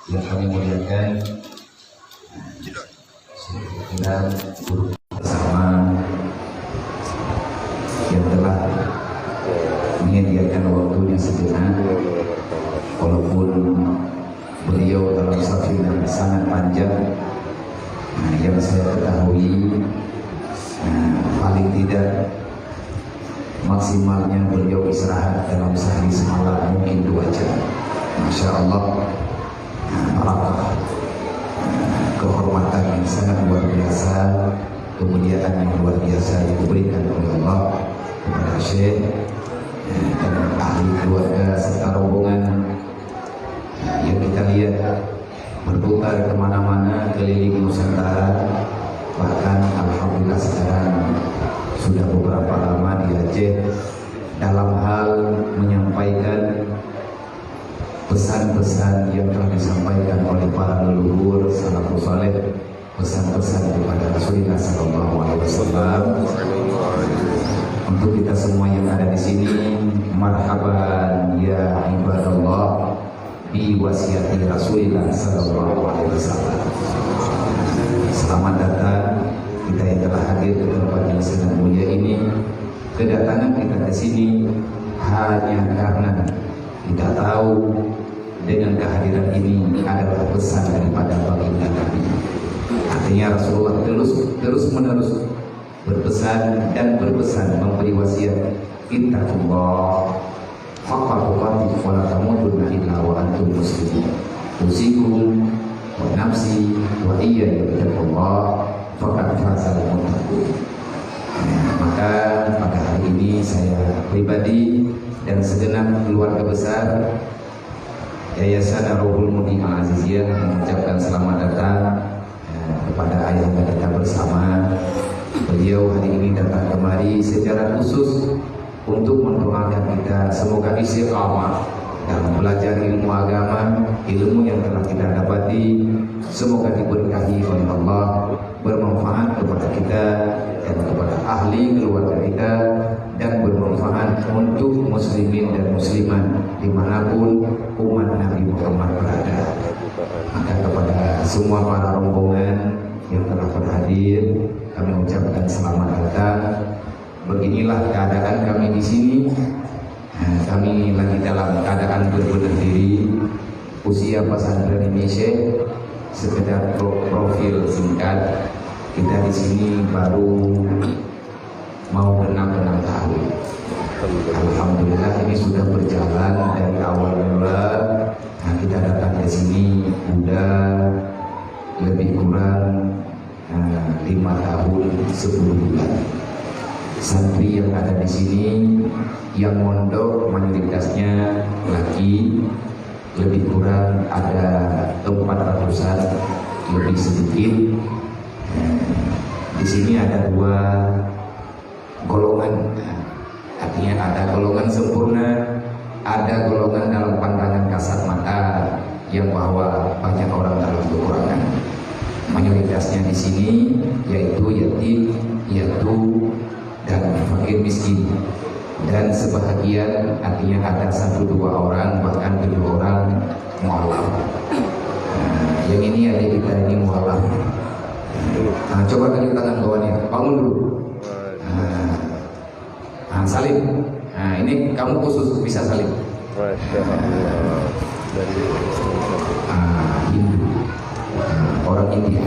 yang kami muliakan, dan guru bersama yang telah menyediakan waktunya sejenak, walaupun beliau dalam safir yang sangat panjang. Yang saya ketahui, paling tidak maksimalnya beliau istirahat dalam sehari semalam mungkin 2 jam. Masya Allah, barakah, kehormatan yang sangat luar biasa, kemuliaan yang luar biasa yang diberikan oleh Allah kepada Syekh dan ahli keluarga serta rombongan yang kita lihat berputar kemana-mana keliling Nusantara. Bahkan alhamdulillah sekarang sudah beberapa lama di Aceh dalam hal menyampaikan pesan-pesan yang telah disampaikan oleh para leluhur salafus saleh, pesan-pesan kepada Rasulullah SAW. Untuk kita semua yang ada di sini, marhaban ya ibadallah bi wasiati Rasulullah SAW. Selamat datang kita yang telah hadir ke tempat yang sangat mulia ini. Kedatangan kita ke sini hanya karena kita tahu dengan kehadiran ini adalah pesan daripada baginda Nabi. Artinya Rasulullah terus menerus berpesan dan berpesan, memberi wasiat, ittaqullah haqqa tuqatih wa la tamutunna illa wa antum muslimun. Usikum wa nafsi wa iyya bittaqullah faqad fazal muttaqun. Maka pada hari ini saya pribadi dan segenap keluarga besar Yayasan Ruhul Muti Al-Aziziyah mengucapkan selamat datang kepada ayahanda kita bersama. Beliau hari ini datang kemari secara khusus untuk mendoakan kita semoga istiqamah dalam belajar ilmu agama, ilmu yang telah kita dapati semoga diberkahi oleh Allah, bermanfaat kepada kita dan kepada ahli keluarga kita, dan bermanfaat untuk muslimin dan muslimat dimanapun umat Nabi Muhammad berada. Maka kepada semua para rombongan yang telah berhadir, kami ucapkan selamat datang. Beginilah keadaan kami di sini. Kami lagi dalam keadaan berbenah diri. Usia pesantren Indonesia sekedar profil singkat. Kita di sini baru mau 6 tahun. Alhamdulillah ini sudah berjalan dari awal mula. Kita datang ke sini udah lebih kurang 5 tahun 10 bulan. Santri yang ada di sini yang mondok mayoritasnya laki, lebih kurang ada 400-an lebih sedikit. Di sini ada 2 golongan, artinya ada golongan sempurna, ada golongan dalam pandangan kasat mata yang bahwa banyak orang dalam kekurangan. Mayoritasnya di sini yaitu yatim, piatu, dan fakir miskin. Dan sebahagian artinya ada 1-2 orang, bahkan 7 orang mualaf. Yang ini adik kita ini mualaf. Coba tunjuk tangan bawahnya, bangun dulu. Salim. Ini kamu khusus bisa salim. Hindu, orang India.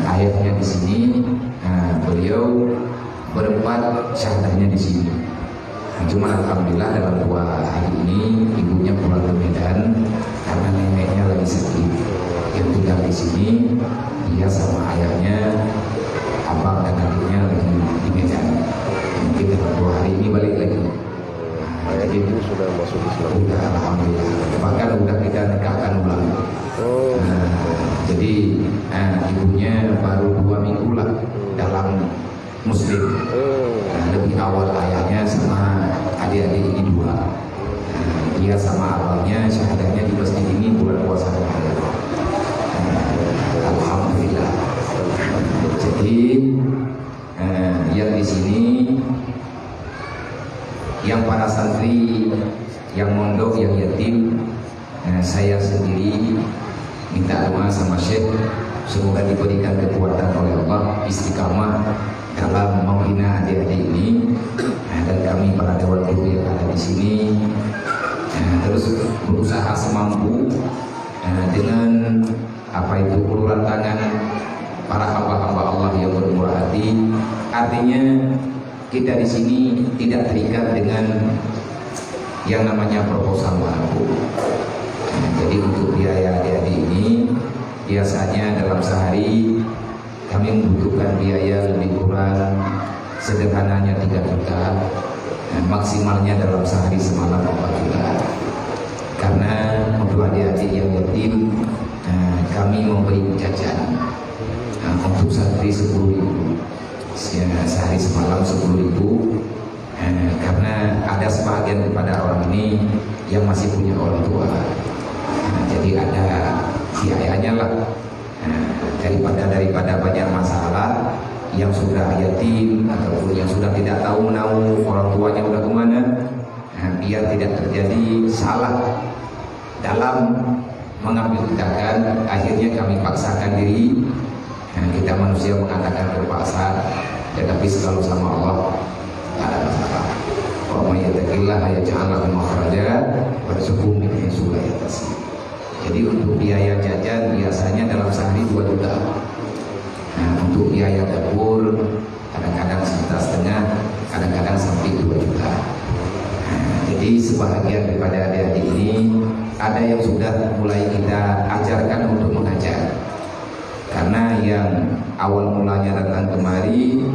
Ayahnya di sini, beliau berempat syahadahnya di sini. Cuma alhamdulillah dalam 2 hari ini ibunya pulang ke Medan karena neneknya lagi sakit. Yang tinggal di sini dia sama ayahnya, abang dan adiknya lagi di Medan. Mungkin dalam 2 hari ini balik lagi. Jadi itu sudah masuk Islam. Sudah alhamdulillah. Bahkan sudah kita nikahkan ulang. Jadi ibunya baru 2 minggu lah dalam Muslim. Lebih awal ayahnya sama adik-adik ini 2. Dia sama abangnya syahadahnya di masjid ini bulan puasa Ramadan. Alhamdulillah. Jadi yang di sini, yang para santri yang mondok, yang yatim, saya sendiri minta doa sama Syekh, semoga diberikan kekuatan oleh Allah, istiqamah dalam membina adik-adik ini, dan kami para dewan guru yang ada di sini terus berusaha semampu dengan uluran tangan para hamba-hamba Allah yang bermurah hati. Artinya kita di sini tidak terikat dengan yang namanya proposal manapun. Jadi untuk biaya adik-adik ini biasanya dalam sehari kami membutuhkan biaya lebih kurang sederhananya 3 juta, maksimalnya dalam sehari semalam 4 juta. Karena untuk adik-adik yang yatim kami memberi jajan untuk santri 10.000, sehari semalam 10.000, karena ada sebagian kepada orang ini yang masih punya orang tua. Jadi ada biayanya lah, daripada banyak masalah yang sudah yatim ataupun yang sudah tidak tahu menahu orang tuanya udah kemana, biar tidak terjadi salah dalam mengambil tindakan. Akhirnya kami paksakan diri. Kita manusia mengatakan terpaksa, tetapi selalu sama Allah tak ada masalah. Wa may yattaqillaha yaj'al lahu makhraja warzuqhu min haitsu la yahtasib. Jadi untuk biaya jajan biasanya dalam sehari 2 juta. Untuk biaya dapur kadang-kadang 1,5 juta, kadang-kadang sampai 2 juta. Jadi sebahagian daripada adik-adik ini ada yang sudah mulai kita ajarkan untuk mengajar. Karena yang awal mulanya datang kemari,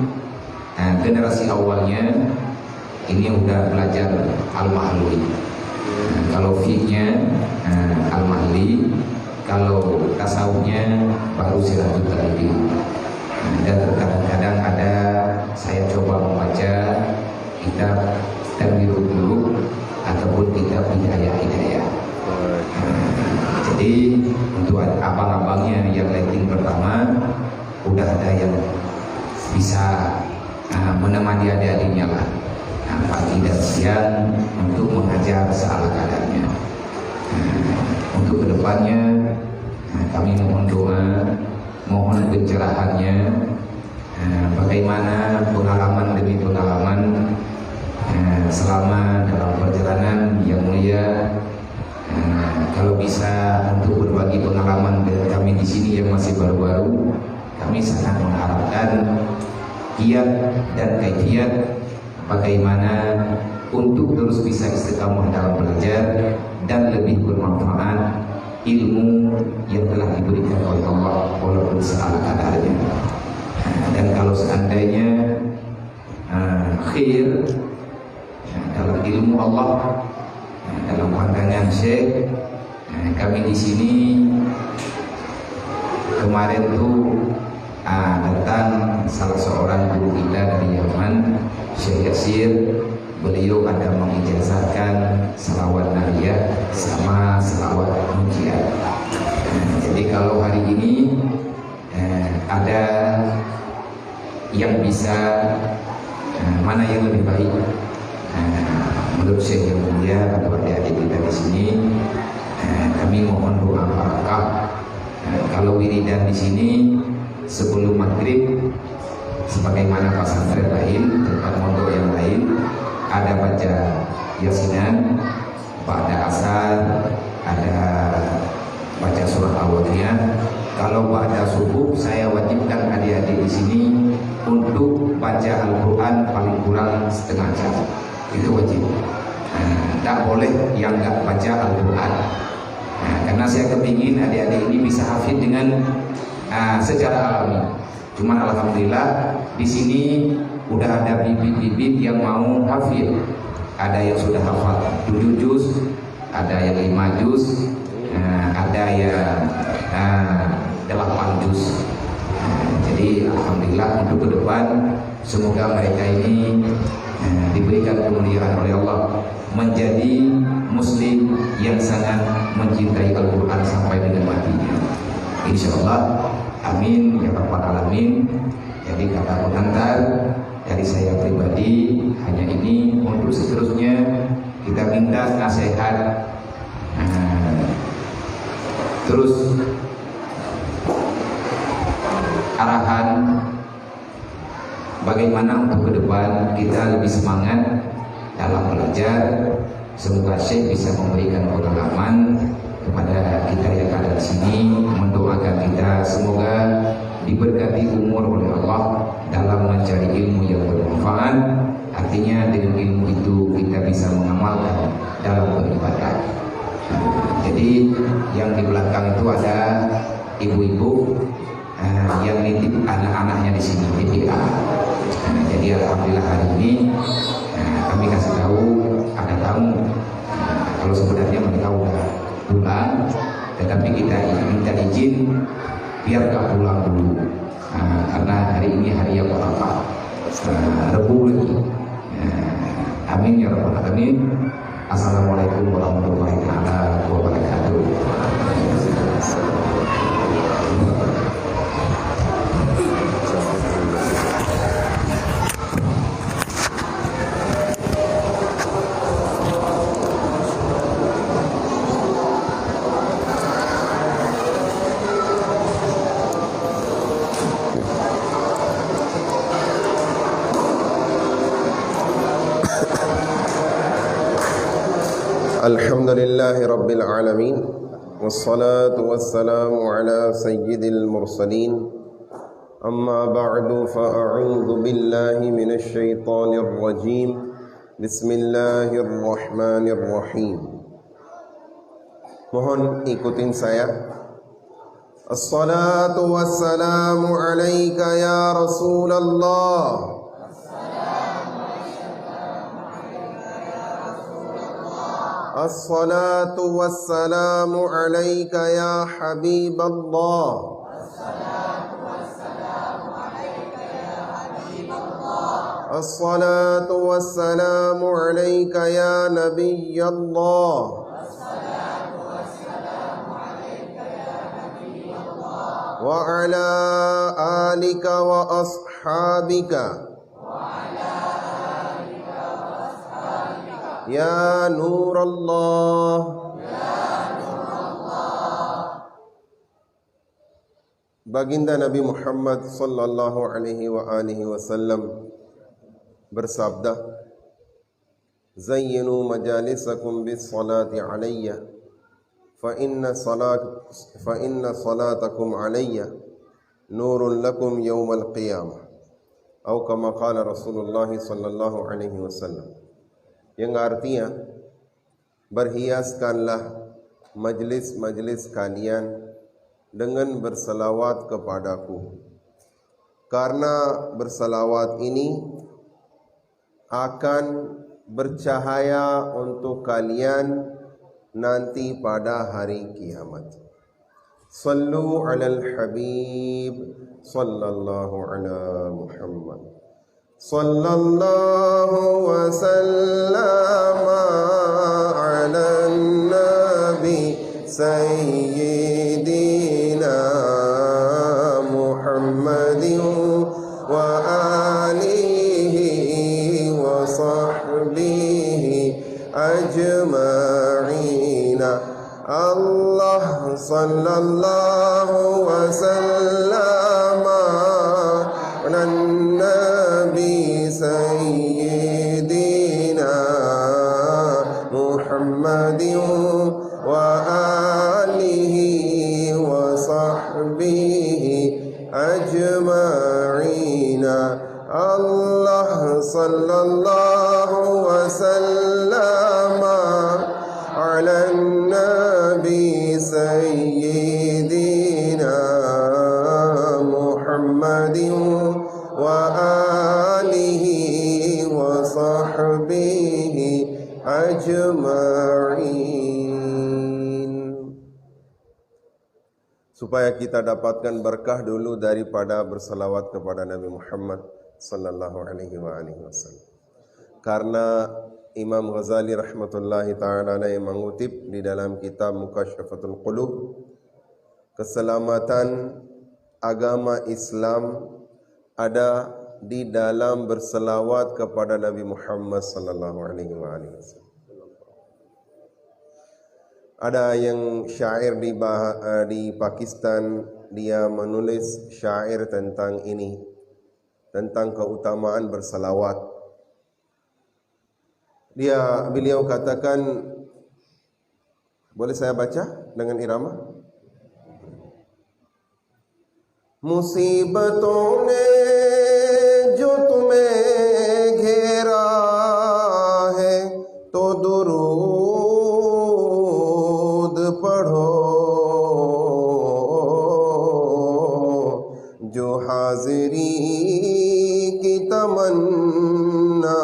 generasi awalnya ini udah belajar al-mahli. Kalau fiqhnya al-mahli, kalau tasawufnya baru Siratul Talibin. Dan kadang-kadang ada saya coba membaca kitab Tanwirul Qulub ataupun kitab Hidayah. Jadi untuk abang-abangnya yang rating pertama udah ada yang bisa menemani adik-adiknya lah, pagi dan siang untuk mengajar seala kadarnya. Untuk kedepannya kami mohon doa, mohon pencerahannya, bagaimana pengalaman demi pengalaman selama dalam perjalanan yang mulia. Kalau bisa untuk berbagi pengalaman dengan kami di sini yang masih baru-baru, kami sangat mengharapkan kiat dan kaifiat bagaimana untuk terus bisa istiqamah dalam belajar dan lebih bermanfaat ilmu yang telah diberikan oleh Allah walaupun seala kadarnya. Dan kalau seandainya khair dalam ilmu Allah, dalam pandangan Syekh, kami di sini kemarin tuh datang salah seorang guru kita dari Yaman, Syekh Yasir. Beliau ada mengijazahkan selawat nariyah sama selawat mujiat. Jadi kalau hari ini ada yang bisa, mana yang lebih baik? Menurut Syekh yang mulia atau adik-adik kita di sini, kami mohon doa barakah. Kalau wiridan di sini sebelum maghrib, sebagaimana pesantren lain, tempat mondok yang lain, ada baca yasinan, pada asar ada baca surah Al-Waqiah. Kalau pada subuh saya wajibkan adik-adik di sini untuk baca Al-Quran paling kurang setengah jam. Itu wajib. Tak boleh yang nggak baca Al-Quran. Karena saya kepingin adik-adik ini bisa hafid dengan secara alami. Cuman alhamdulillah di sini udah ada bibit-bibit yang mau hafid. Ada yang sudah hafal 7 juz, ada yang 5 juz, ada yang 8 juz. Jadi alhamdulillah untuk ke depan semoga mereka ini diberikan kemuliaan oleh Allah menjadi muslim yang sangat mencintai Al-Quran sampai dengan matinya. Insyaallah, amin ya rabbal alamin. Jadi kata pengantar dari saya pribadi hanya ini. Untuk seterusnya kita minta nasihat Terus arahan bagaimana untuk ke depan kita lebih semangat dalam belajar. Semoga Syekh bisa memberikan pengalaman kepada kita yang ada di sini, mendoakan kita semoga diberkati umur oleh Allah dalam mencari ilmu yang bermanfaat. Artinya dengan ilmu itu kita bisa mengamalkan dalam beribadah. Jadi yang di belakang itu ada ibu-ibu yang nitip anak-anaknya di sini TPA. Jadi alhamdulillah hari ini kami kasih tahu ada tamu. Kalau sebenarnya mereka udah pulang, tetapi kita minta izin biar gak pulang dulu, karena hari ini hari yang Arafah, Rebu lagi. Amin ya rabbal alamin. Assalamualaikum warahmatullahi wabarakatuh. Alhamdulillahi Rabbil Alamin. Wassalatu wassalamu ala sayyidil mursalin. Amma ba'du fa'a'udhu billahi minash shaitanir rajim. Bismillahirrahmanirrahim. Mohon ikutin saya. Assalatu wassalamu alaika ya Rasulullah. As-salatu wassalamu alayka ya Habiballah. As-salatu wassalamu alayka ya Nabiyallah. Wa ala alika wa ashabika ya Nur Allah. Baginda Nabi Muhammad sallallahu alaihi wa alihi wasallam bersabda, zayyinu majalisakum bis salati alayya fa inna salatakum alayya nurun lakum yawmal qiyamah, atau kama qala Rasulullah sallallahu alaihi wasallam. Yang artinya, berhiaskanlah majlis-majlis kalian dengan bersalawat kepadaku, karena bersalawat ini akan bercahaya untuk kalian nanti pada hari kiamat. Sallu alal habib sallallahu ala Muhammad sallallahu wa sallama ala nabi sayyidina Muhammadin wa alihi wa sahbihi ajma'ina. Allah sallallahu wa sallama ala nabi sayyidina Muhammadin wa alihi wa sahbihi ajma'ina. Allah sallallahu wa sallama ala nabi sayyidina Muhammadin wa alihi wa sahbihi ajma'in. Supaya kita dapatkan berkah dulu daripada bersalawat kepada Nabi Muhammad sallallahu alaihi wa alihi wasallam. Karena Imam Ghazali rahmatullahi ta'ala yang mengutip di dalam kitab Mukasyafatul Qulub, keselamatan agama Islam ada di dalam berselawat kepada Nabi Muhammad sallallahu alaihi wasallam. Ada yang syair di Pakistan, dia menulis syair tentang ini, tentang keutamaan bersalawat. Beliau katakan, boleh saya baca dengan irama? मुसीबतों ने जो तुम्हें घेरा है तो दुरूद पढ़ो, जो हाजिरी की तमन्ना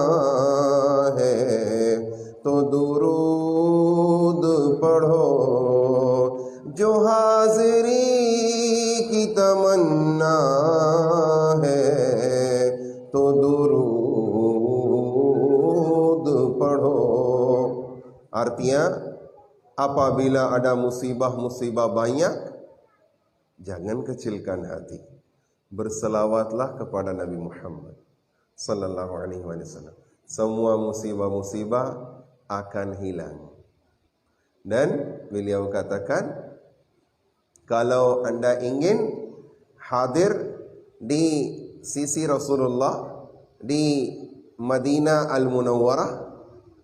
है तो दुरूद पढ़ो, जो हाजिरी की तमन्ना है तो दुरूद पढ़ो. Artinya, apabila ada musibah-musibah banyak, jangan kecilkan hati. Berselawatlah kepada Nabi Muhammad sallallahu alaihi wasallam. Semua musibah-musibah akan hilang. Dan beliau katakan, kalau Anda ingin hadir di sisi Rasulullah di Madinah Al-Munawwarah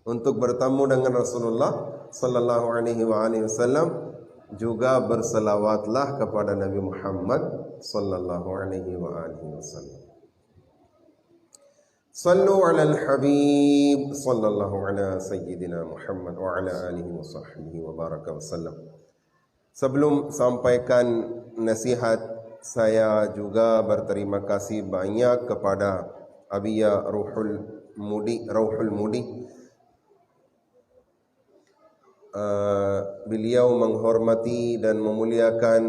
untuk bertemu dengan Rasulullah sallallahu alaihi wasallam, juga berselawatlah kepada Nabi Muhammad sallallahu alaihi wasallam. Sallu ala al-habib sallallahu ala sayyidina Muhammad wa ala alihi wa sahbihi wa baraka wa sallam. Sebelum sampaikan nasihat, saya juga berterima kasih banyak kepada Abiyah Ruhul Mudi. Beliau menghormati dan memuliakan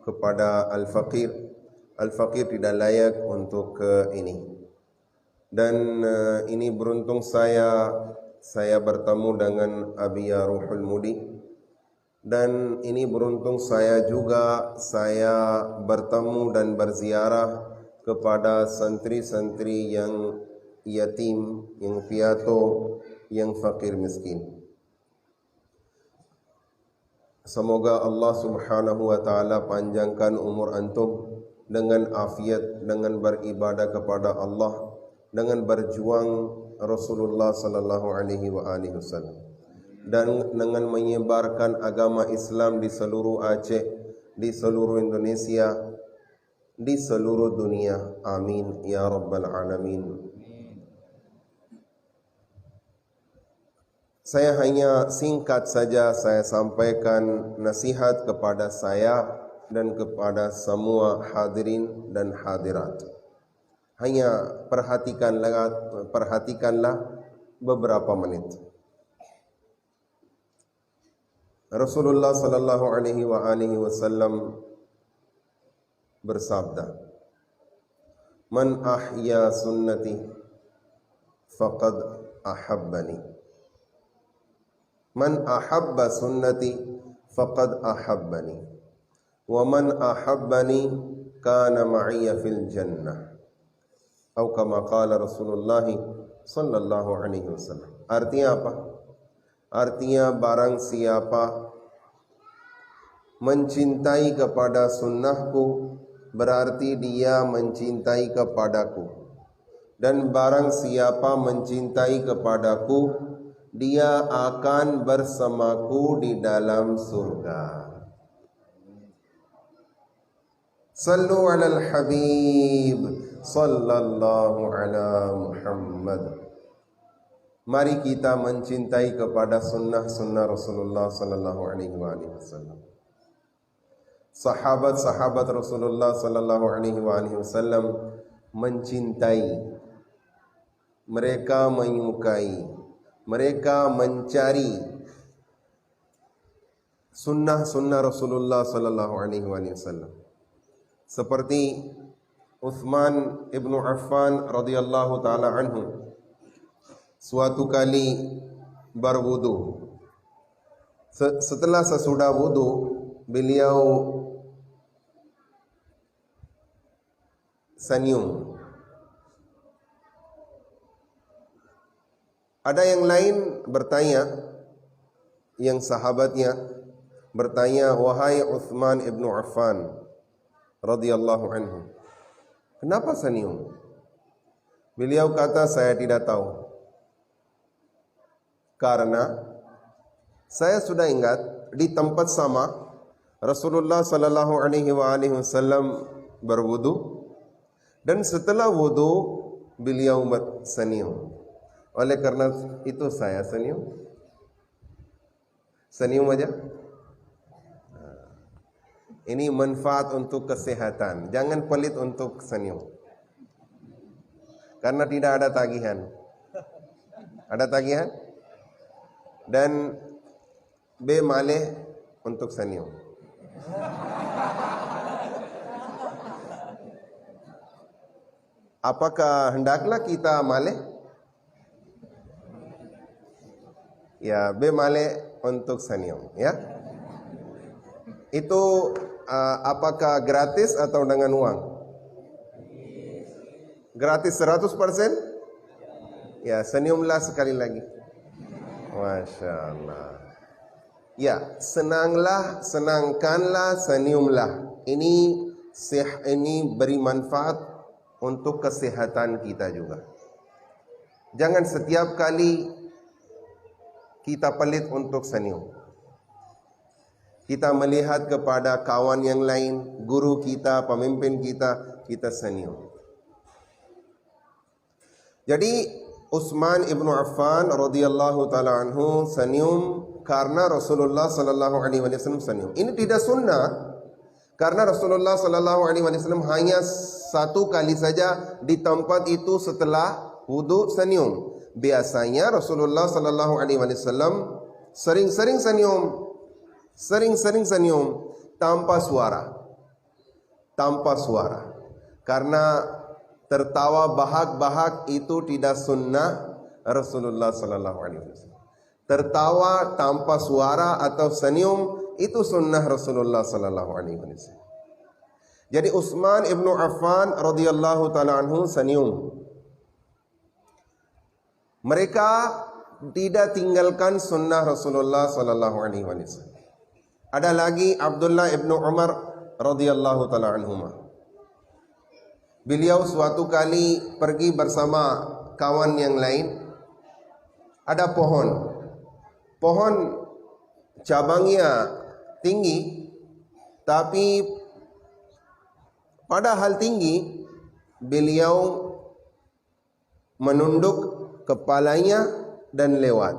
kepada Al-Faqir. Al-Faqir tidak layak untuk ini. Dan ini beruntung saya bertemu dengan Abiyah Ruhul Mudi. Dan ini beruntung saya juga bertemu dan berziarah kepada santri-santri yang yatim, yang piatu, yang fakir miskin. Semoga Allah Subhanahu wa taala panjangkan umur antum dengan afiat, dengan beribadah kepada Allah, dengan berjuang Rasulullah sallallahu alaihi wasallam, dan dengan menyebarkan agama Islam di seluruh Aceh, di seluruh Indonesia, di seluruh dunia. Amin ya rabbal alamin. Saya hanya singkat saja saya sampaikan nasihat kepada saya dan kepada semua hadirin dan hadirat. Hanya perhatikanlah beberapa menit. Rasulullah sallallahu alaihi wasallam bersabda, "Man ahya sunnati faqad ahabbani. Man ahabba sunnati faqad ahabbani. Wa man ahabbani kana ma'iyya fil jannah." Atau kama qala Rasulullah sallallahu alaihi wasallam. Artinya apa? Artinya barang siapa mencintai kepada sunnahku, berarti dia mencintai kepadaku. Dan barang siapa mencintai kepadaku, dia akan bersamaku di dalam surga. Sallu ala al-habib sallallahu ala Muhammad. Mari kita mencintai kepada sunnah-sunnah Rasulullah sallallahu alaihi wasallam. Sahabat-sahabat Rasulullah sallallahu alaihi wasallam mencintai, mereka menyukai, mereka mencari sunnah-sunnah Rasulullah sallallahu alaihi wasallam. Seperti Uthman ibnu Affan radhiyallahu taala anhu, suatu kali berwudu. Setelah sesudah wudu, beliau senyum. Ada yang lain bertanya, yang sahabatnya bertanya, "Wahai Uthman ibnu Affan radhiyallahu anhu, kenapa senyum?" Beliau kata, "Saya tidak tahu. Karena saya sudah ingat di tempat sama Rasulullah sallallahu alaihi wasallam berwudu, dan setelah wudu beliau senyum. Oleh karena itu saya senyum." Senyum aja. Ini manfaat untuk kesehatan. Jangan pelit untuk senyum. Karena tidak ada tagihan. Ada tagihan? Dan B malih untuk senyum. Apakah hendaklah kita malih? Ya, B malih untuk senyum, ya. Itu apakah gratis atau dengan uang? Gratis 100%? Ya, senyumlah sekali lagi. Masya Allah. Ya, senangkanlah, senyumlah. Ini beri manfaat untuk kesehatan kita juga. Jangan setiap kali kita pelit untuk senyum. Kita melihat kepada kawan yang lain, guru kita, pemimpin kita, kita senyum. Jadi Utsman ibnu Affan radhiyallahu taala anhu senyum karena Rasulullah sallallahu alaihi wasallam senyum. Ini tidak sunnah, karena Rasulullah sallallahu alaihi wasallam hanya satu kali saja di tempat itu setelah wudu senyum. Biasanya Rasulullah sallallahu alaihi wasallam sering-sering senyum tanpa suara. Karena tertawa bahak-bahak itu tidak sunnah Rasulullah sallallahu alaihi wasallam. Tertawa tanpa suara atau senyum itu sunnah Rasulullah sallallahu alaihi wasallam. Jadi Utsman ibnu Affan radhiyallahu taala anhu senyum. Mereka tidak tinggalkan sunnah Rasulullah sallallahu alaihi wasallam. Ada lagi Abdullah ibnu Umar radhiyallahu taala anhuma. Beliau suatu kali pergi bersama kawan yang lain. Ada pohon cabangnya tinggi, tapi padahal tinggi, beliau menunduk kepalanya dan lewat.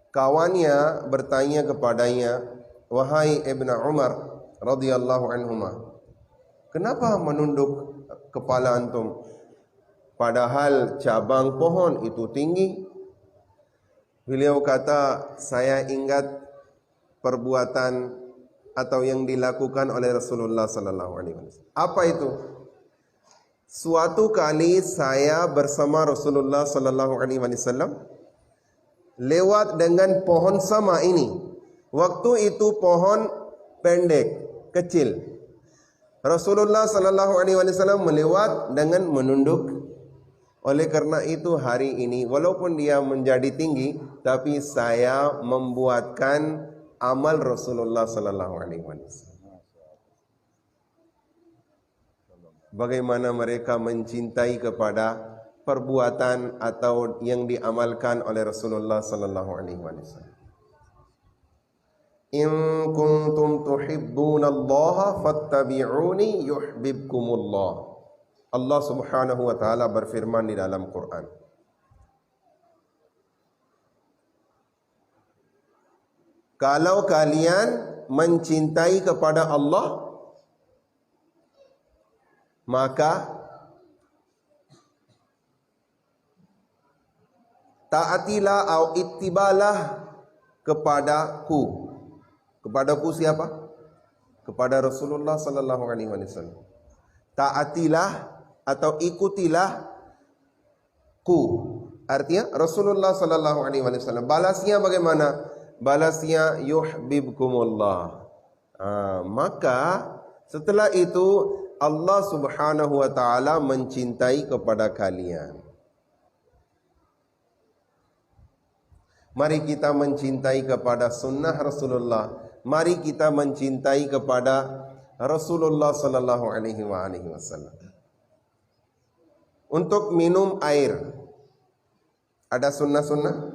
Kawannya bertanya kepadanya, "Wahai Ibnu Umar radhiyallahu anhuma, kenapa menunduk kepala antum? Padahal cabang pohon itu tinggi." Beliau kata, "Saya ingat perbuatan atau yang dilakukan oleh Rasulullah sallallahu alaihi wasallam." Apa itu? Suatu kali saya bersama Rasulullah sallallahu alaihi wasallam lewat dengan pohon sama ini. Waktu itu pohon pendek, kecil. Rasulullah sallallahu alaihi wasallam melewat dengan menunduk. Oleh karena itu hari ini walaupun dia menjadi tinggi, tapi saya membuatkan amal Rasulullah sallallahu alaihi wasallam. Bagaimana mereka mencintai kepada perbuatan atau yang diamalkan oleh Rasulullah sallallahu alaihi wasallam. In kuntum tuhibbunallaha fattabi'uni yuhibbukumullah. Allah Subhanahu wa taala berfirman di dalam Quran. Kalau kalian mencintai kepada Allah, maka taatilah atau ittibalah kepadaku. Kepadaku siapa? Kepada Rasulullah sallallahu alaihi wasallam. Taatilah atau ikutilah ku. Artinya Rasulullah sallallahu alaihi wasallam. Balasnya bagaimana? Balasnya yuhibbukumullah. Maka setelah itu Allah Subhanahu wa taala mencintai kepada kalian. Mari kita mencintai kepada sunnah Rasulullah. Mari kita mencintai kepada Rasulullah sallallahu alaihi wasallam. Untuk minum air, ada sunnah-sunnah?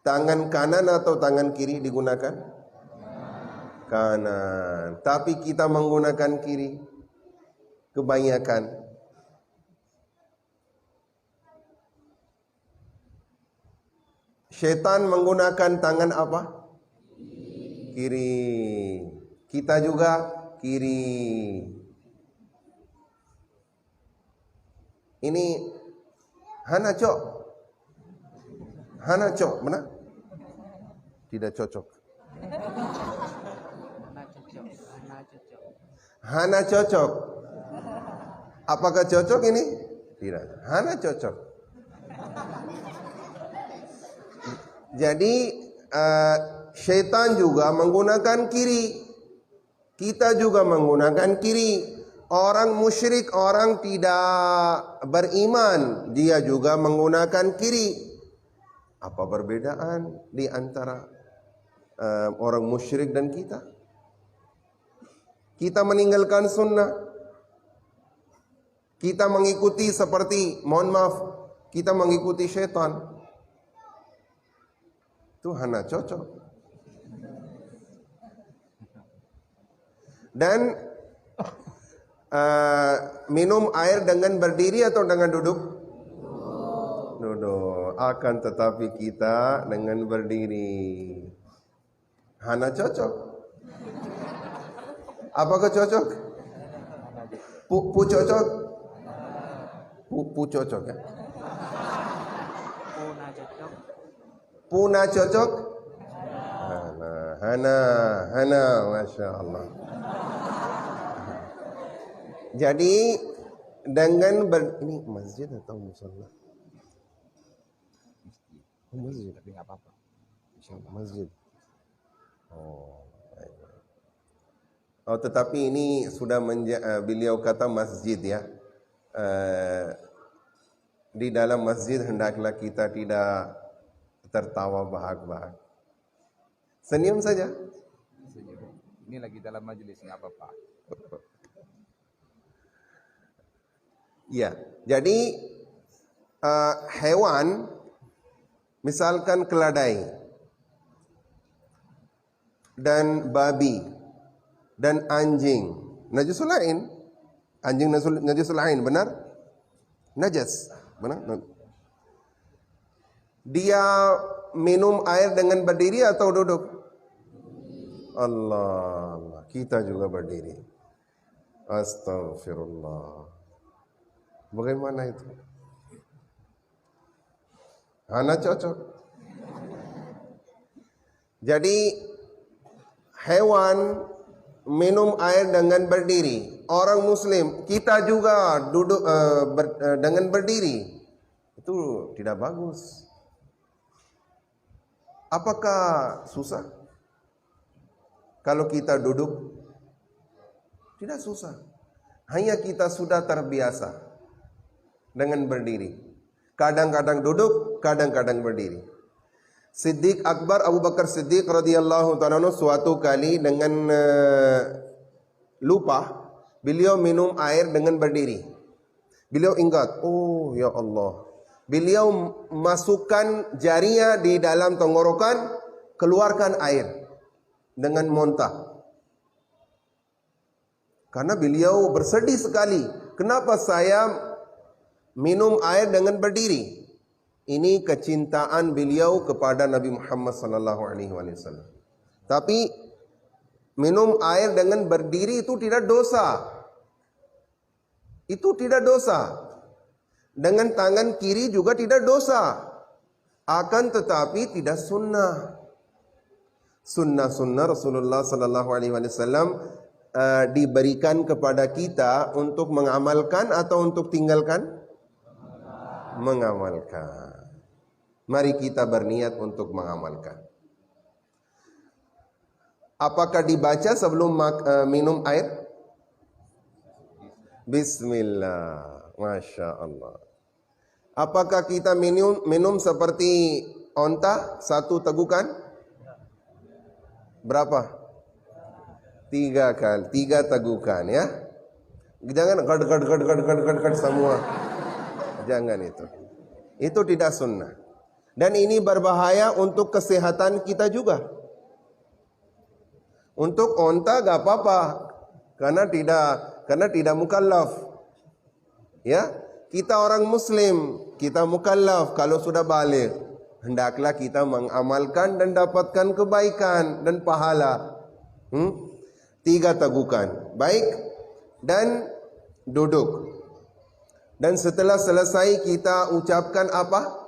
Tangan kanan atau tangan kiri digunakan? Kanan. Tapi kita menggunakan kiri kebanyakan. Syaitan menggunakan tangan apa? Kiri. Kita juga kiri. Ini Hana cok. Hana cok, benar? Tidak cocok. Hana cocok. Apakah cocok ini? Tidak. Hana cocok. Jadi syaitan juga menggunakan kiri. Kita juga menggunakan kiri. Orang musyrik, orang tidak beriman, dia juga menggunakan kiri. Apa perbedaan di antara orang musyrik dan kita? Kita meninggalkan sunnah. Kita mengikuti seperti, mohon maaf, kita mengikuti syaitan. Itu hana cocok. Dan minum air dengan berdiri atau dengan duduk? Duduk. Akan tetapi kita dengan berdiri. Hana cocok. Apakah cocok? Pu cocok? Pu cocok ya? Puna cocok? Hana, Masya Allah. Jadi dengan ini masjid atau musola? Masjid, tapi nggak apa-apa. Masjid. Oh, tetapi ini sudah beliau kata masjid ya. Di dalam masjid hendaklah kita tidak tertawa bahak-bahak. Senyum saja. Ini lagi dalam majelis, nggak apa-apa. Ya, jadi hewan, misalkan keledai dan babi dan anjing, najasul lain. Anjing najasul lain, benar? Najas, benar? Dia minum air dengan berdiri atau duduk? Allah, kita juga berdiri. Astagfirullah. Bagaimana itu? Hana cocok. Jadi hewan minum air dengan berdiri. Orang Muslim, kita juga duduk dengan berdiri. Itu tidak bagus. Apakah susah? Kalau kita duduk, tidak susah. Hanya kita sudah terbiasa dengan berdiri. Kadang-kadang duduk, kadang-kadang berdiri. Siddiq Akbar Abu Bakar Siddiq radhiyallahu ta'ala suatu kali dengan lupa, beliau minum air dengan berdiri. Beliau ingat, oh ya Allah. Beliau masukkan jarinya di dalam tenggorokan, keluarkan air dengan muntah. Karena beliau bersedih sekali. Kenapa saya minum air dengan berdiri? Ini kecintaan beliau kepada Nabi Muhammad sallallahu alaihi wasallam. Tapi minum air dengan berdiri itu tidak dosa. Itu tidak dosa. Dengan tangan kiri juga tidak dosa. Akan tetapi tidak sunnah. Sunnah-sunnah Rasulullah sallallahu alaihi wasallam diberikan kepada kita untuk mengamalkan atau untuk tinggalkan? Mengamalkan. Mari kita berniat untuk mengamalkan. Apakah dibaca sebelum minum air? Bismillah. Masya Allah. Apakah kita minum seperti onta satu tegukan? Berapa? 3 kali, 3 tegukan ya. Jangan gad semua. Jangan itu. Itu tidak sunnah. Dan ini berbahaya untuk kesehatan kita juga. Untuk onta gak apa-apa, karena tidak mukallaf. Ya, kita orang Muslim, kita mukallaf kalau sudah balik. Hendaklah kita mengamalkan dan dapatkan kebaikan dan pahala. 3 tegukan, baik, dan duduk. Dan setelah selesai kita ucapkan apa?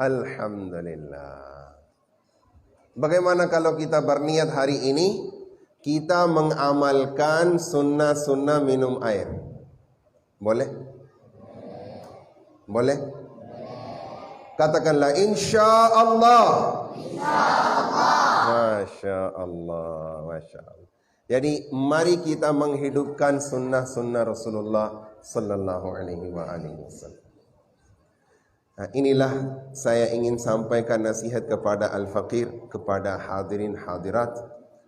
Alhamdulillah. Bagaimana kalau kita berniat hari ini kita mengamalkan sunnah-sunnah minum air? Boleh? Boleh? Katakanlah insyaallah. Masya Allah, Masya Allah. Jadi mari kita menghidupkan sunnah-sunnah Rasulullah Sallallahu Alaihi Wasallam. Nah, inilah saya ingin sampaikan nasihat kepada Al-Faqir, kepada hadirin hadirat.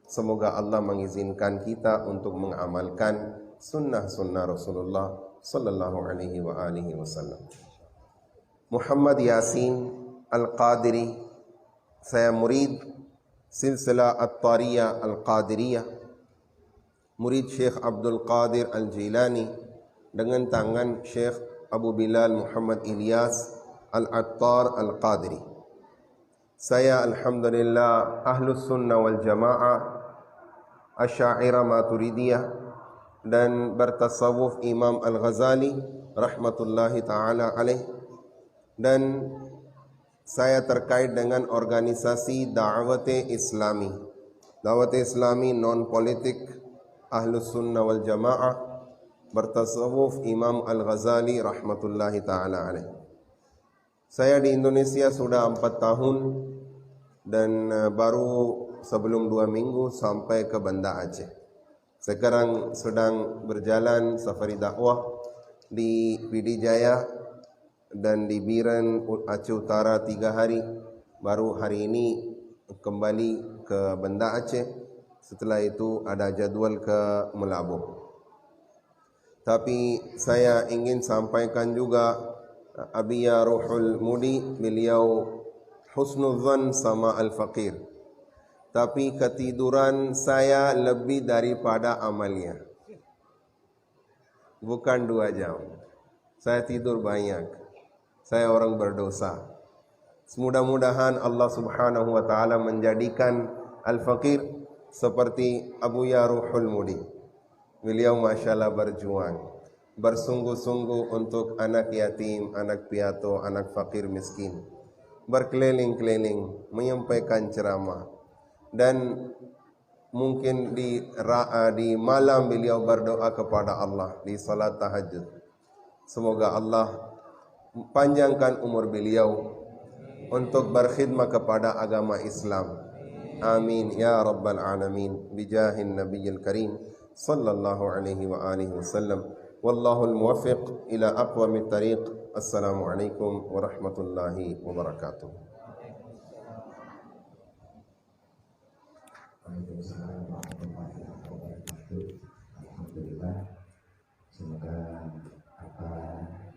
Semoga Allah mengizinkan kita untuk mengamalkan sunnah-sunnah Rasulullah Sallallahu Alaihi Wasallam. Muhammad Yasin Al-Qadiri, saya murid silsilah At-Tariyah Al-Qadiriyah, murid Syekh Abdul Qadir Al-Jilani dengan tangan Syekh Abu Bilal Muhammad Ilyas Al-Attar Al-Qadiri. Saya alhamdulillah Ahlus Sunnah wal Jamaah, Asy'ariyah Maturidiyah, dan bertasawuf Imam Al-Ghazali rahmatullahi ta'ala alaih. Dan saya terkait dengan organisasi Da'wat Islami. Da'wat Islami non politik, Ahlus Sunnah wal Jamaah, bertasawuf Imam Al-Ghazali rahmatullahi ta'ala alaih. Saya di Indonesia sudah 4 tahun dan baru sebelum 2 minggu sampai ke Banda Aceh. Sekarang sedang berjalan safari dakwah di PD Jaya dan di Biren Aceh Utara 3 hari. Baru hari ini kembali ke Banda Aceh. Setelah itu ada jadwal ke Melabuh. Tapi saya ingin sampaikan juga Abiya Ruhul Mudi, beliau husnudzan sama Al-Faqir. Tapi ketiduran saya lebih daripada amalnya. Bukan 2 jam. Saya tidur banyak. Saya orang berdosa. Mudah-mudahan Allah Subhanahu wa taala menjadikan Al-Faqir seperti Abuya Ruhul Mudi. Beliau masyaallah berjuang, bersungguh-sungguh untuk anak yatim, anak piatu, anak fakir miskin. Berkeliling-keliling, menyampaikan ceramah. Dan mungkin di malam beliau berdoa kepada Allah di salat tahajud. Semoga Allah panjangkan umur beliau untuk berkhidmat kepada agama Islam. Amin ya rabbal alamin. Bijahin nabiyil karim sallallahu alaihi wa alihi wasallam. Wallahul muwaffiq ila aqwamit tariq. Assalamualaikum warahmatullahi wabarakatuh. Waalaikumsalam warahmatullahi wabarakatuh. Alhamdulillah, semoga apa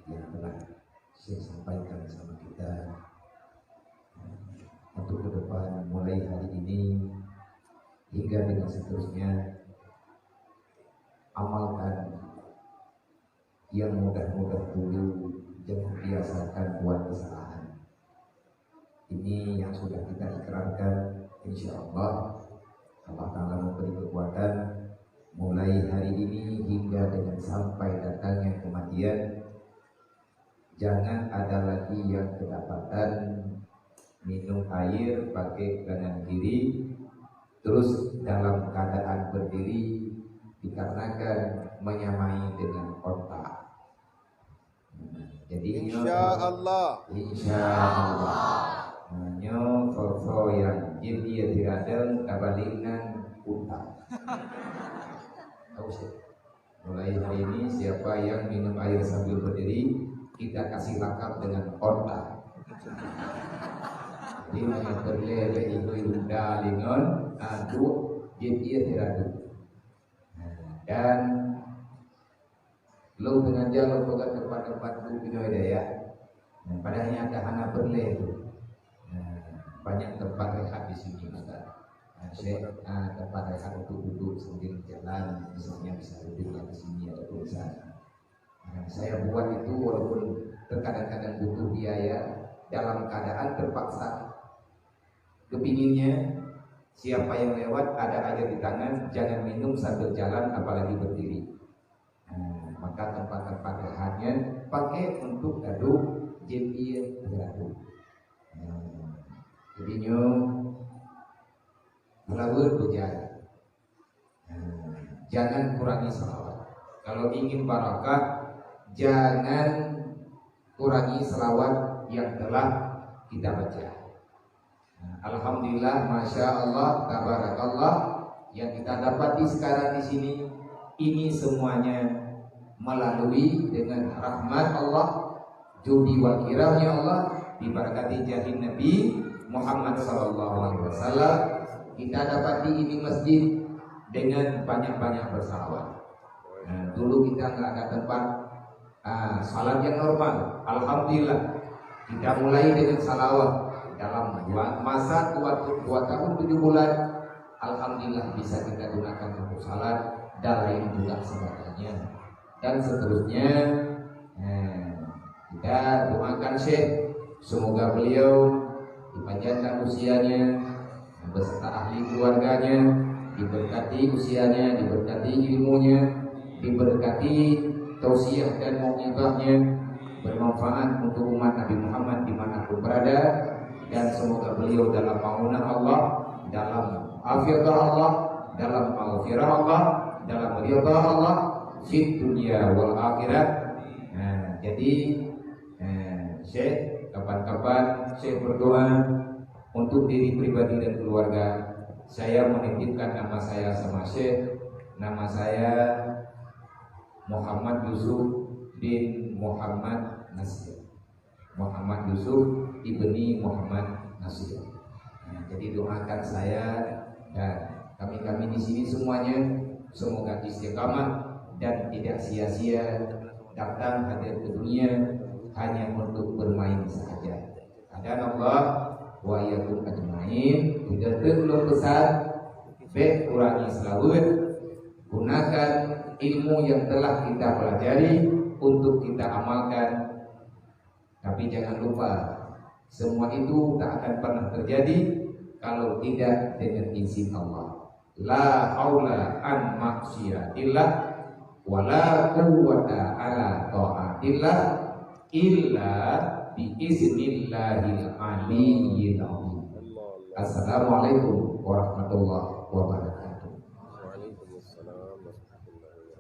yang telah saya sampaikan sama kita untuk ke depan, mulai hari ini hingga dengan seterusnya, amalkan yang mudah-mudah dulu, jangan biasakan buat kesalahan. Ini yang sudah kita ikrarkan, insya Allah Allah Ta'ala memberi kekuatan mulai hari ini hingga dengan sampai datangnya kematian. Jangan ada lagi yang kedapatan minum air pakai kanan kiri terus dalam keadaan berdiri dikarenakan menyamai dengan otak. Jadi insyaallah nyo forfo yang jadi diradeng kabalinan utang. Tahu sih. Mulai hari ini siapa yang minum air sambil berdiri kita kasih lakap dengan Honda. Jadi yang berlele itu dalingon adu dia tiradu. Dan lo dengan jalan bukan tempat-tempat itu ya. Padahal ada anak berlele itu. Banyak tempat rehat di sini Ustaz. Tempat rehat untuk duduk sambil jalan, misalnya bisa duduk di sini atau di sana. Saya buat itu walaupun terkadang-kadang butuh biaya, dalam keadaan terpaksa. Kepinginnya siapa yang lewat ada air di tangan, jangan minum sambil jalan apalagi berdiri. Maka tempat-tempat rehatnya pakai untuk duduk jepir beradu. Jadinya melawur berjalan. Jangan kurangi salawat. Kalau ingin barakah, jangan kurangi salawat yang telah kita baca. Alhamdulillah, masya Allah, tabarakallah, yang kita dapati sekarang di sini, ini semuanya melalui dengan rahmat Allah, judi wal kiramnya Allah, diberkati jahin Nabi Muhammad SAW. Kita dapati ini masjid dengan banyak-banyak bersalawat. Dulu kita nggak ada tempat salat yang normal. Alhamdulillah kita mulai dengan salawat dalam masa 2 tahun 7 bulan. Alhamdulillah bisa kita gunakan untuk salat dan lain juga sebagainya. Dan seterusnya kita doakan Syekh, semoga beliau dipanjangkan usianya beserta ahli keluarganya, diberkati usianya, diberkati ilmunya, diberkati tausiah dan mau'izahnya, bermanfaat untuk umat Nabi Muhammad dimanapun berada, dan semoga beliau dalam ampunan Allah, dalam afiat Allah, dalam maghfirah Allah, dalam ridha Allah fid dunya wal akhirat. Jadi Syekh, kapan-kapan Syekh berdoa untuk diri pribadi dan keluarga. Saya menitipkan nama saya sama Syekh. Nama saya Muhammad Yusuf bin Muhammad Nasir. Muhammad Yusuf ibni Muhammad Nasir. Jadi doakan saya dan kami di sini semuanya semoga istiqamah dan tidak sia-sia datang hadir ke dunia hanya untuk bermain saja. Ada Allah wa iyyakum ajmain. Tidak perlu besar, kurangi selawat, gunakan ilmu yang telah kita pelajari untuk kita amalkan. Tapi jangan lupa, semua itu tak akan pernah terjadi kalau tidak dengan izin Allah. La haula an maksiatillah wa la quwwata ala taatillah illa bi iznillahil aliyyil azim. Assalamualaikum warahmatullahi wabarakatuh. Waalaikumsalam warahmatullahi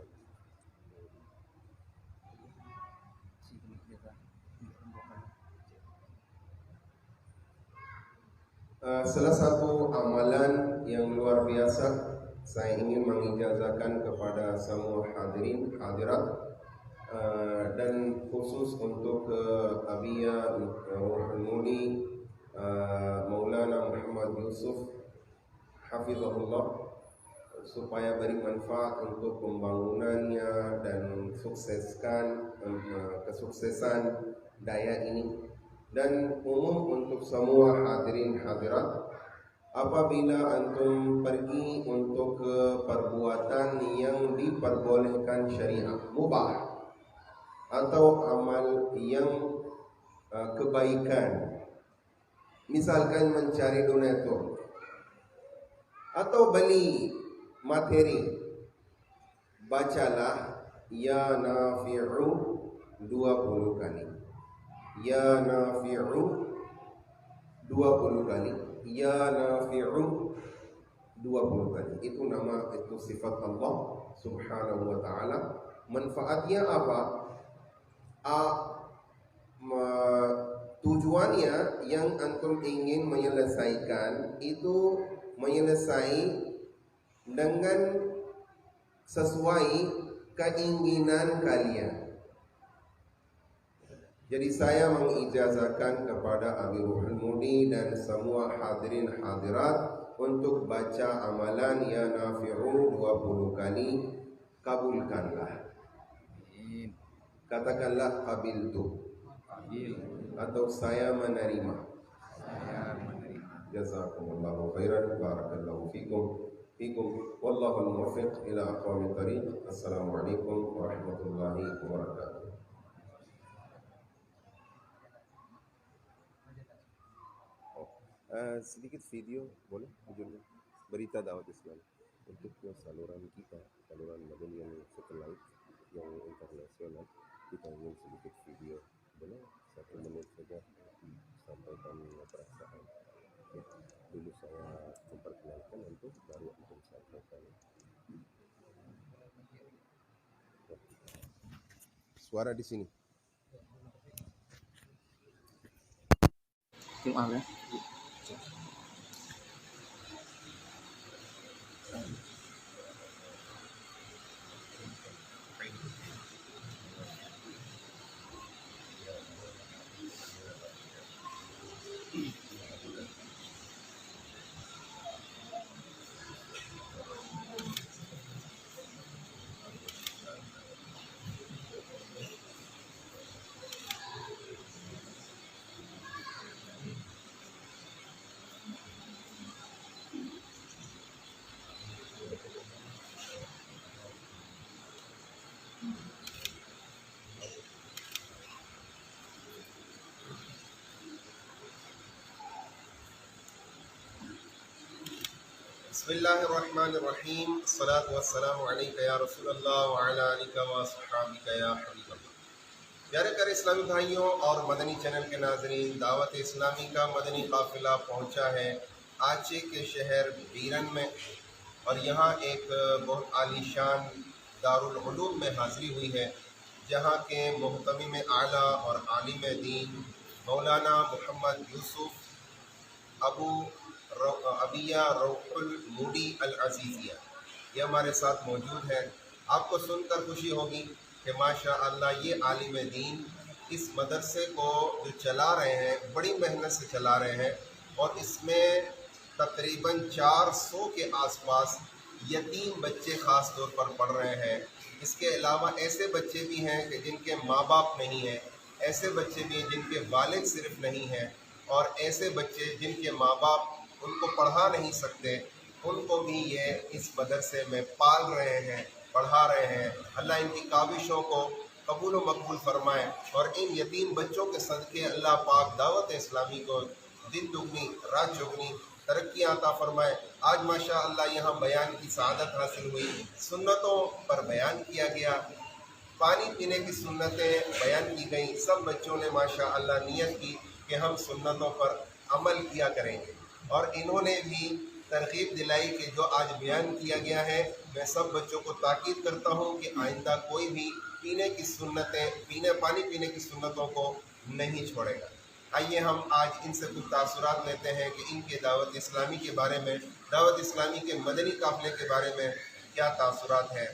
wabarakatuh. Salah satu amalan yang luar biasa saya ingin mengijazahkan kepada semua hadirin hadirat, dan khusus untuk Abiyah Ruhul Muli Maulana Muhammad Yusuf hafizahullah, supaya beri manfaat untuk pembangunannya dan kesuksesan daya ini, dan umum untuk semua hadirin hadirat. Apabila antum pergi untuk ke perbuatan yang diperbolehkan syariat, mubah, atau amal yang kebaikan, misalkan mencari donatur atau beli materi, bacalah ya nafi'u 20 kali. Ya nafi'u 20 kali. Ya nafi'u 20 kali. Itu nama, itu sifat Allah Subhanahu wa ta'ala. Manfaatnya apa? Tujuannya yang antum ingin menyelesaikan itu menyelesai dengan sesuai keinginan kalian. Jadi saya mengijazahkan kepada Amirul Mudi dan semua hadirin hadirat untuk baca amalan ya nafi'u 20 kali. Kabulkanlah. Amin. Katakanlah qabiltu Qabil. atau saya menerima. Saya menerima. Jazakumullahu khairan, barakallahu fikum wallahu al-muwaffiq ila aqwamit thariq. Assalamualaikum warahmatullahi wabarakatuh. Sedikit video boleh judulnya berita dakwah Islam untuk saluran kita, saluran Madani yang satellite yang internasional. Kita ingin sedikit video, boleh 1 menit saja sampaikan perasaan. Ya, dulu saya memperkenalkan untuk baru untuk sampaikan. Ya. Suara di sini. Maaf ya. Bismillahirrahmanirrahim. Assalatu wassalamu alayka ya Rasulullah wa ala alika wa sahabika ya Habiballah. प्यारे प्यारे इस्लामी भाइयों और मदनी चैनल के नाजरीन, दावत इस्लामी का मदनी काफिला पहुंचा है आचे के शहर बीरन में, और यहाँ एक बहुत आलीशान दारुल उलूम में हाज़िरी हुई है, जहाँ के मुहतमिम आला और आलिम दीन मौलाना मोहम्मद यूसुफ अबिया रऊहुल मूडी अल अजीज़िया ये हमारे साथ मौजूद है। आपको सुनकर खुशी होगी कि माशा अल्लाह ये आलिम दीन इस मदरसे को जो चला रहे हैं, बड़ी मेहनत से चला रहे हैं, और इसमें तकरीबन 400 के आसपास यतीम बच्चे ख़ास तौर पर पढ़ रहे हैं। इसके अलावा ऐसे बच्चे भी हैं कि जिनके माँ बाप नहीं हैं, ऐसे बच्चे भी हैं जिनके वालिद सिर्फ नहीं हैं, और ऐसे बच्चे जिनके माँ बाप उनको पढ़ा नहीं सकते, उनको भी ये इस मदरसे में पाल रहे हैं, पढ़ा रहे हैं। अल्लाह इनकी काविशों को कबूल व मकबूल फरमाए, और इन यतीम बच्चों के सदक़े अल्लाह पाक दावत इस्लामी को दिन दुगनी रात चौगनी तरक्की अता फरमाए। आज माशा अल्लाह यहाँ बयान की सआदत हासिल हुई, सुन्नतों पर बयान किया गया, पानी पीने की सुन्नतें बयान की गई। सब बच्चों ने माशा अल्लाह नियत की कि हम सुन्नतों पर अमल किया करेंगे, और इन्होंने भी तरगीब दिलाई कि जो आज बयान किया गया है, मैं सब बच्चों को ताकीद करता हूँ कि आइंदा कोई भी पानी पीने की सुन्नतों को नहीं छोड़ेगा। आइए हम आज इनसे कुछ तासुरात लेते हैं कि इनके दावत इस्लामी के बारे में, दावत इस्लामी के मदनी काफ़िले के बारे में क्या तासुरात है।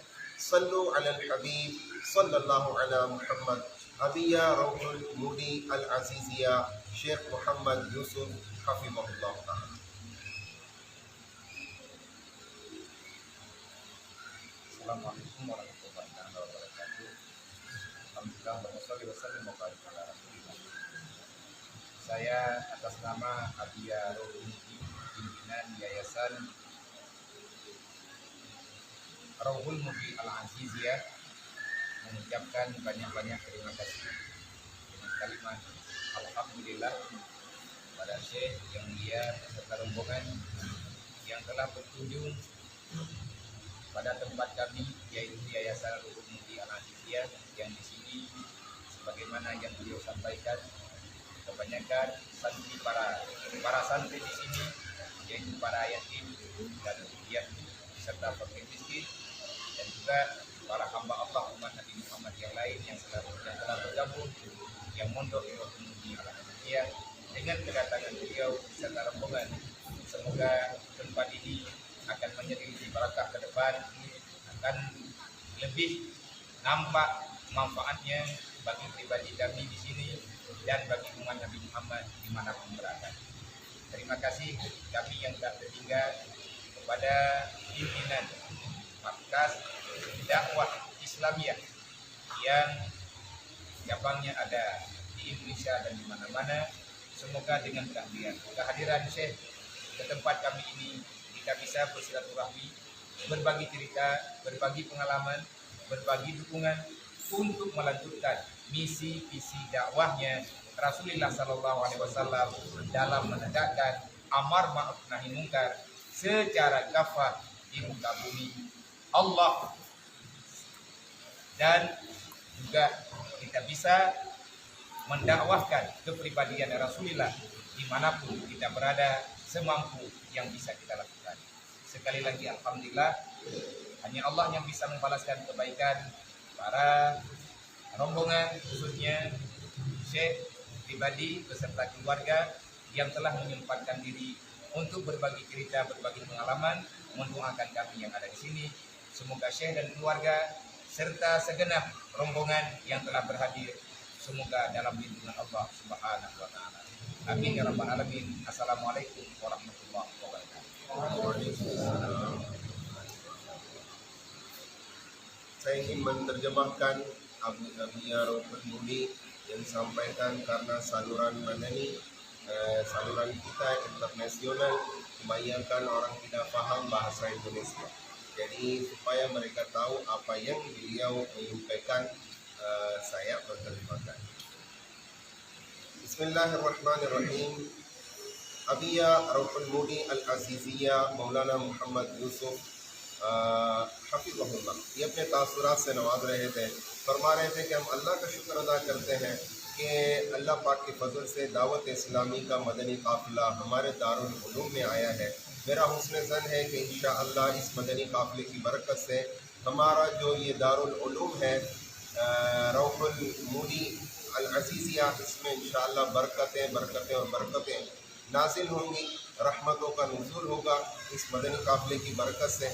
सल्लु अलल हबीब सल्लल्लाहु अला मुहम्मद। अबिया रऊहुल मूडी अल अजीज़िया शेख मोहम्मद यूसुफ हफिज़हुल्लाह ताला। Assalamualaikum warahmatullahi wabarakatuh. Alhamdulillah wassalatu wassalamu ala rasulillah. Saya atas nama Abiya Rouhul Mudi, pimpinan Yayasan Rouhul Mudi Al Aziziyah, mengucapkan banyak-banyak terima kasih dengan kalimat alhamdulillah pada Syekh yang mulia beserta rombongan yang telah berkunjung pada tempat kami, yaitu Yayasan Rouhul Mudi Al Aziziyah, yang di sini sebagaimana yang beliau sampaikan, kebanyakan santri para santri di sini yaitu para yatim dan piatu serta fakir miskin, dan juga para hamba Allah umat Nabi Muhammad yang lain yang telah bergabung yang mondok di Rouhul Mudi Al Aziziyah. Dengan kedatangan beliau serta rombongan, semoga tempat ini akan menjadi lebih barakah ke depan, akan lebih nampak manfaatnya bagi pribadi kami di sini dan bagi umat Nabi Muhammad dimanapun berada. Terima kasih kami yang tak tertinggal kepada pimpinan Markas Dakwah Islamiyah yang cabangnya ada di Indonesia dan di mana-mana. Semoga dengan kehadiran Syekh ke tempat kami ini kita bisa bersilaturahmi, berbagi cerita, berbagi pengalaman, berbagi dukungan untuk melanjutkan misi visi dakwahnya Rasulullah SAW dalam menegakkan amar ma'ruf nahi munkar secara kafah di muka bumi Allah, dan juga kita bisa mendakwahkan kepribadian Rasulullah dimanapun kita berada semampu yang bisa kita lakukan. Sekali lagi alhamdulillah, hanya Allah yang bisa membalaskan kebaikan para rombongan, khususnya Syekh pribadi beserta keluarga yang telah menyempatkan diri untuk berbagi cerita, berbagi pengalaman, mendoakan kami yang ada di sini. Semoga Syekh dan keluarga serta segenap rombongan yang telah berhadir semoga dalam lindungan Allah Subhanahu wa taala. Amin ya rabbal alamin. Assalamualaikum warahmatullahi wabarakatuh. Saya ingin menerjemahkan Abiyah Rauful Mudi yang disampaikan karena saluran Madani, saluran kita internasional, kebanyakan orang tidak paham bahasa Indonesia. Jadi supaya mereka tahu apa yang beliau menyampaikan, saya berterjemahkan. Bismillahirrahmanirrahim. Abiyah Rauful Mudi Al-Aziziyah Maulana Muhammad Yusuf हफिज़हुल्लाह, ये अपने तासुरात से नवाज रहे थे। फरमा रहे थे कि हम अल्लाह का शुक्र अदा करते हैं कि अल्लाह पाक के फजल से दावत इस्लामी का मदनी काफ़िला हमारे दारुल उलूम में आया है। मेरा हुस्न ज़न है कि इंशाअल्लाह इस मदनी काफ़िले की बरकत से हमारा जो ये दारुल उलूम है रऊफ़ुल मूदी अल अज़ीज़िया, इसमें इंशाअल्लाह बरकतें और बरकतें नाज़िल होंगी, रहमतों का नुज़ूल होगा इस मदनी काफ़िले की बरकत से।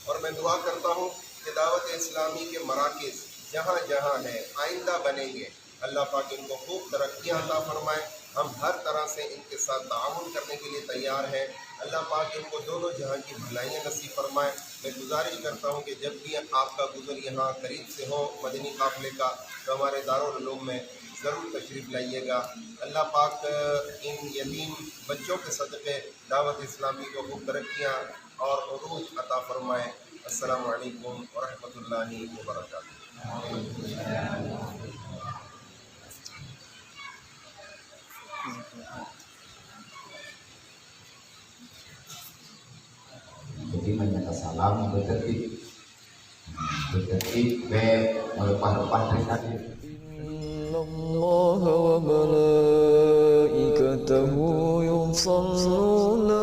और मैं दुआ करता हूँ कि दावत इस्लामी के मराकिज़ जहाँ जहाँ हैं आइंदा बनेंगे, अल्लाह पाक इनको खूब तरक्कियाँ अता फरमाए। हम हर तरह से इनके साथ ताउन करने के लिए तैयार हैं। अल्लाह पाक इनको दोनों जहाँ की भलाइयाँ नसीब फरमाए। मैं गुजारिश करता हूँ कि जब भी आपका गुज़र यहाँ करीब से हो मदनी काफ़िले का, तो हमारे दारुल उलूम में ज़रूर तशरीफ़ लाइएगा। अल्लाह पाक इन यतीम बच्चों के सदक़े दावत इस्लामी को खूब तरक्कियाँ और उरूज अता फरमाए। अस्सलामु अलैकुम व रहमतुल्लाहि व बरकातुहू। Jadi menyatakan salam bertertib melepah-lepah dari tadi. Innallaha wa malaikatahu yusalluna